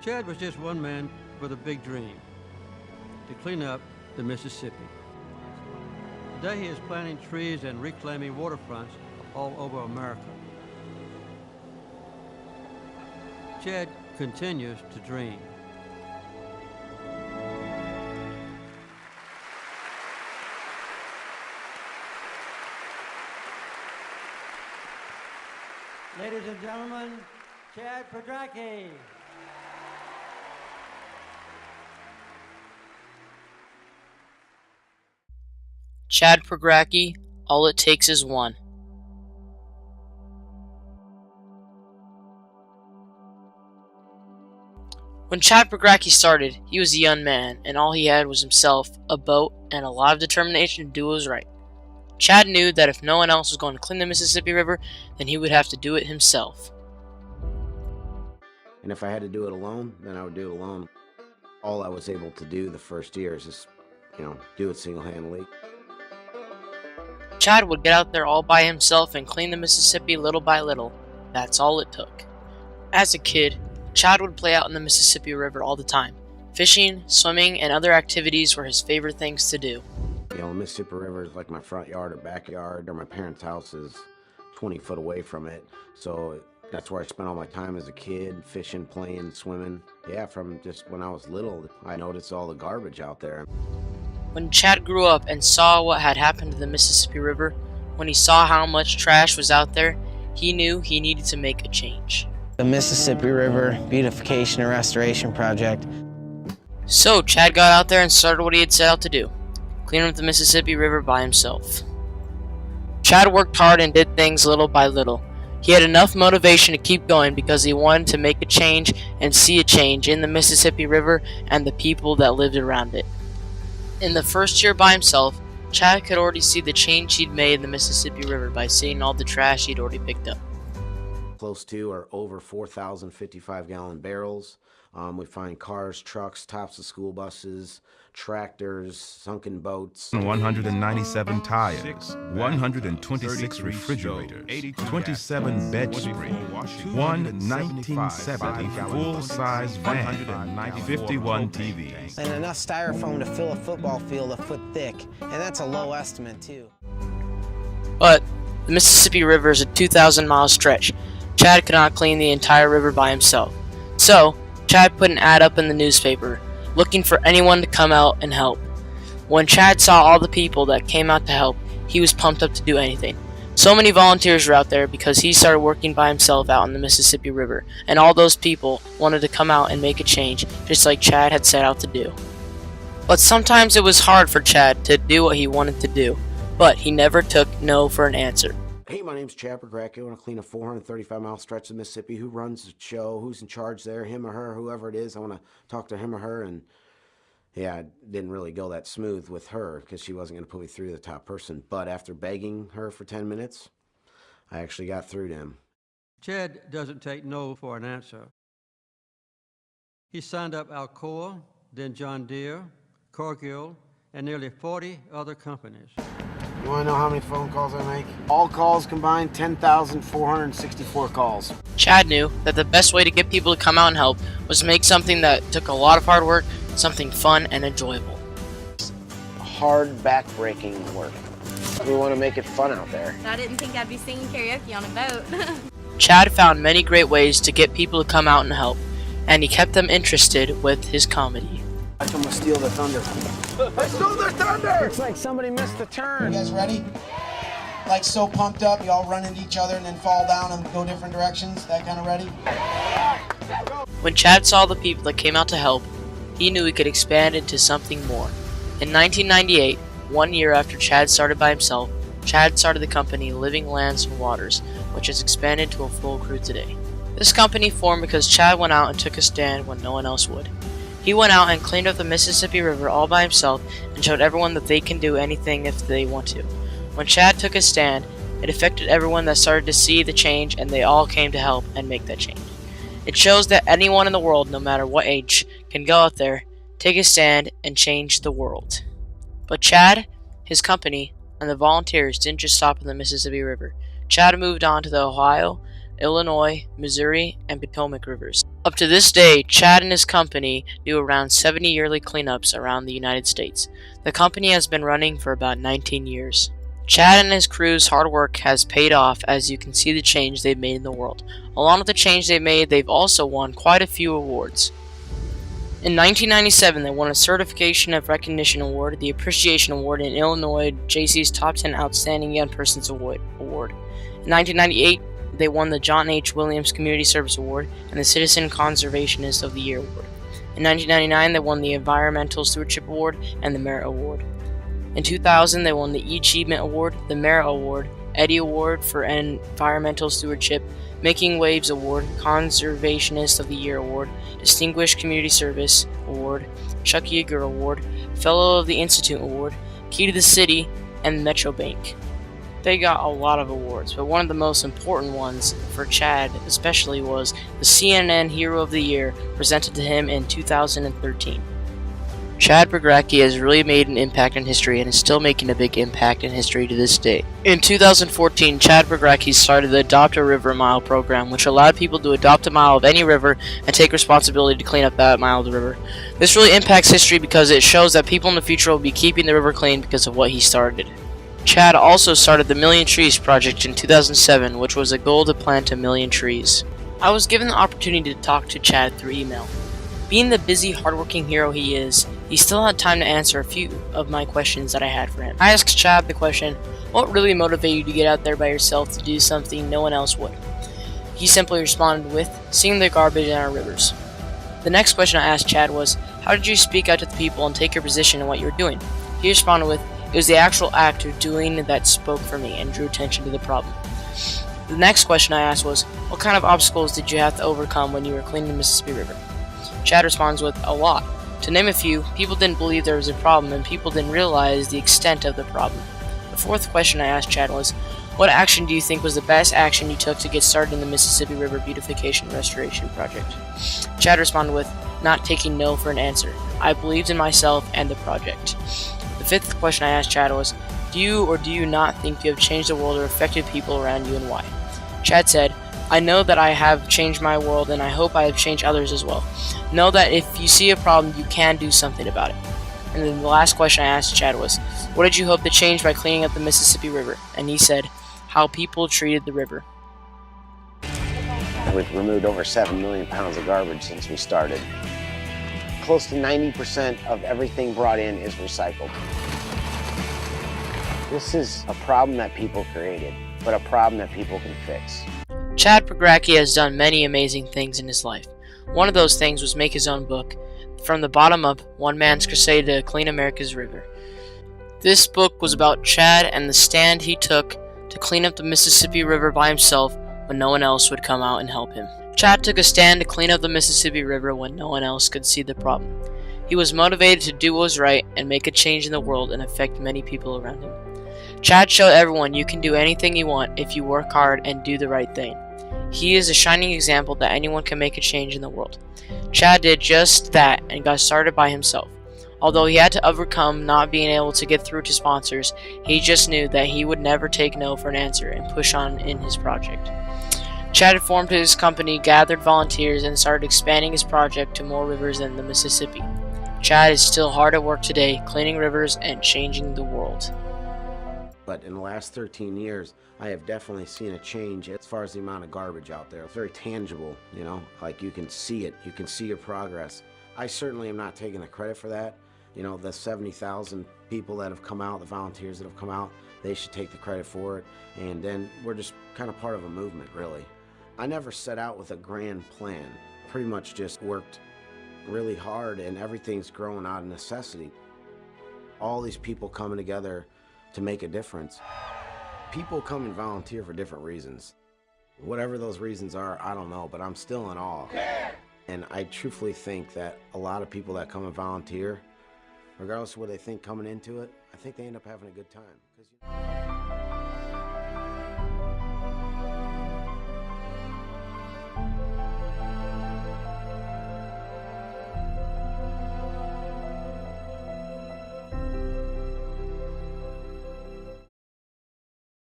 Chad was just one man with a big dream, to clean up the Mississippi. Today he is planting trees and reclaiming waterfronts all over America. Chad continues to dream. Ladies and gentlemen, Chad Pregracke. Chad Pregracke, all it takes is one. When Chad Pregracke started, he was a young man, and all he had was himself, a boat, and a lot of determination to do what was right. Chad knew that if no one else was going to clean the Mississippi River, then he would have to do it himself. And if I had to do it alone, then I would do it alone. All I was able to do the first year is just, do it single-handedly. Chad would get out there all by himself and clean the Mississippi little by little. That's all it took. As a kid, Chad would play out in the Mississippi River all the time. Fishing, swimming, and other activities were his favorite things to do. The Mississippi River is like my front yard or backyard, or my parents' house is 20 foot away from it. So that's where I spent all my time as a kid, fishing, playing, swimming. Yeah, from just when I was little, I noticed all the garbage out there. When Chad grew up and saw what had happened to the Mississippi River, when he saw how much trash was out there, he knew he needed to make a change. The Mississippi River Beautification and Restoration Project. So Chad got out there and started what he had set out to do, clean up the Mississippi River by himself. Chad worked hard and did things little by little. He had enough motivation to keep going because he wanted to make a change and see a change in the Mississippi River and the people that lived around it. In the first year by himself, Chad could already see the change he'd made in the Mississippi River by seeing all the trash he'd already picked up. Close to or over 4,000 55-gallon barrels. We find cars, trucks, tops of school buses, tractors, sunken boats. 197 tires, 126 refrigerators, 27 bed springs, one 1970 full-size van, 51 TVs. And enough styrofoam to fill a football field a foot thick. And that's a low estimate, too. But the Mississippi River is a 2,000-mile stretch. Chad could not clean the entire river by himself. So, Chad put an ad up in the newspaper, looking for anyone to come out and help. When Chad saw all the people that came out to help, he was pumped up to do anything. So many volunteers were out there because he started working by himself out in the Mississippi River, and all those people wanted to come out and make a change, just like Chad had set out to do. But sometimes it was hard for Chad to do what he wanted to do, but he never took no for an answer. Hey, my name's Chad Pregracke. I want to clean a 435-mile stretch of Mississippi. Who runs the show? Who's in charge there? Him or her? Whoever it is. I want to talk to him or her. And yeah, it didn't really go that smooth with her because she wasn't going to put me through the top person. But after begging her for 10 minutes, I actually got through to him. Chad doesn't take no for an answer. He signed up Alcoa, then John Deere, Cargill, and nearly 40 other companies. You want to know how many phone calls I make? All calls combined, 10,464 calls. Chad knew that the best way to get people to come out and help was to make something that took a lot of hard work, something fun and enjoyable. Hard, back-breaking work. We want to make it fun out there. I didn't think I'd be singing karaoke on a boat. Chad found many great ways to get people to come out and help, and he kept them interested with his comedy. I'm going to steal their thunder. I stole their thunder! Looks like somebody missed the turn. You guys ready? Like so pumped up, you all run into each other and then fall down and go different directions? That kind of ready? When Chad saw the people that came out to help, he knew he could expand into something more. In 1998, 1 year after Chad started by himself, Chad started the company Living Lands and Waters, which has expanded to a full crew today. This company formed because Chad went out and took a stand when no one else would. He went out and cleaned up the Mississippi River all by himself and showed everyone that they can do anything if they want to. When Chad took his stand, it affected everyone that started to see the change, and they all came to help and make that change. It shows that anyone in the world, no matter what age, can go out there, take a stand, and change the world. But Chad, his company, and the volunteers didn't just stop in the Mississippi River. Chad moved on to the Ohio, Illinois, Missouri, and Potomac rivers. Up to this day, Chad and his company do around 70 yearly cleanups around the United States. The company has been running for about 19 years. Chad and his crew's hard work has paid off, as you can see the change they've made in the world. Along with the change they've made, they've also won quite a few awards. In 1997, they won a Certification of Recognition Award, the Appreciation Award, and Illinois JC's Top 10 Outstanding Young Persons Award. In 1998, they won the John H. Williams Community Service Award and the Citizen Conservationist of the Year Award. In 1999, they won the Environmental Stewardship Award and the Merit Award. In 2000, they won the E-Achievement Award, the Merit Award, Eddie Award for Environmental Stewardship, Making Waves Award, Conservationist of the Year Award, Distinguished Community Service Award, Chuck Yeager Award, Fellow of the Institute Award, Key to the City, and Metro Bank. They got a lot of awards, but one of the most important ones for Chad especially was the CNN Hero of the Year, presented to him in 2013. Chad Pregracke has really made an impact in history and is still making a big impact in history to this day. In 2014, Chad Pregracke started the Adopt a River Mile program, which allowed people to adopt a mile of any river and take responsibility to clean up that mile of the river. This really impacts history because it shows that people in the future will be keeping the river clean because of what he started. Chad also started the Million Trees Project in 2007, which was a goal to plant 1 million trees. I was given the opportunity to talk to Chad through email. Being the busy, hardworking hero he is, he still had time to answer a few of my questions that I had for him. I asked Chad the question, what really motivated you to get out there by yourself to do something no one else would? He simply responded with, seeing the garbage in our rivers. The next question I asked Chad was, how did you speak out to the people and take your position in what you were doing? He responded with, it was the actual act of doing that spoke for me and drew attention to the problem. The next question I asked was, what kind of obstacles did you have to overcome when you were cleaning the Mississippi River? Chad responds with, a lot. To name a few, people didn't believe there was a problem and people didn't realize the extent of the problem. The fourth question I asked Chad was, what action do you think was the best action you took to get started in the Mississippi River Beautification Restoration Project? Chad responded with, not taking no for an answer. I believed in myself and the project. The fifth question I asked Chad was, do you or do you not think you have changed the world or affected people around you and why? Chad said, I know that I have changed my world and I hope I have changed others as well. Know that if you see a problem, you can do something about it. And then the last question I asked Chad was, what did you hope to change by cleaning up the Mississippi River? And he said, how people treated the river. We've removed over 7 million pounds of garbage since we started. Close to 90% of everything brought in is recycled. This is a problem that people created, but a problem that people can fix. Chad Pregracke has done many amazing things in his life. One of those things was make his own book, From the Bottom Up, One Man's Crusade to Clean America's River. This book was about Chad and the stand he took to clean up the Mississippi River by himself when no one else would come out and help him. Chad took a stand to clean up the Mississippi River when no one else could see the problem. He was motivated to do what was right and make a change in the world and affect many people around him. Chad showed everyone you can do anything you want if you work hard and do the right thing. He is a shining example that anyone can make a change in the world. Chad did just that and got started by himself. Although he had to overcome not being able to get through to sponsors, he just knew that he would never take no for an answer and push on in his project. Chad formed his company, gathered volunteers, and started expanding his project to more rivers than the Mississippi. Chad is still hard at work today, cleaning rivers and changing the world. But in the last 13 years, I have definitely seen a change as far as the amount of garbage out there. It's very tangible, you know, like you can see it, you can see your progress. I certainly am not taking the credit for that. You know, the 70,000 people that have come out, the volunteers that have come out, they should take the credit for it. And then we're just kind of part of a movement, really. I never set out with a grand plan. Pretty much just worked really hard and everything's growing out of necessity. All these people coming together to make a difference. People come and volunteer for different reasons. Whatever those reasons are, I don't know, but I'm still in awe. And I truthfully think that a lot of people that come and volunteer, regardless of what they think coming into it, I think they end up having a good time.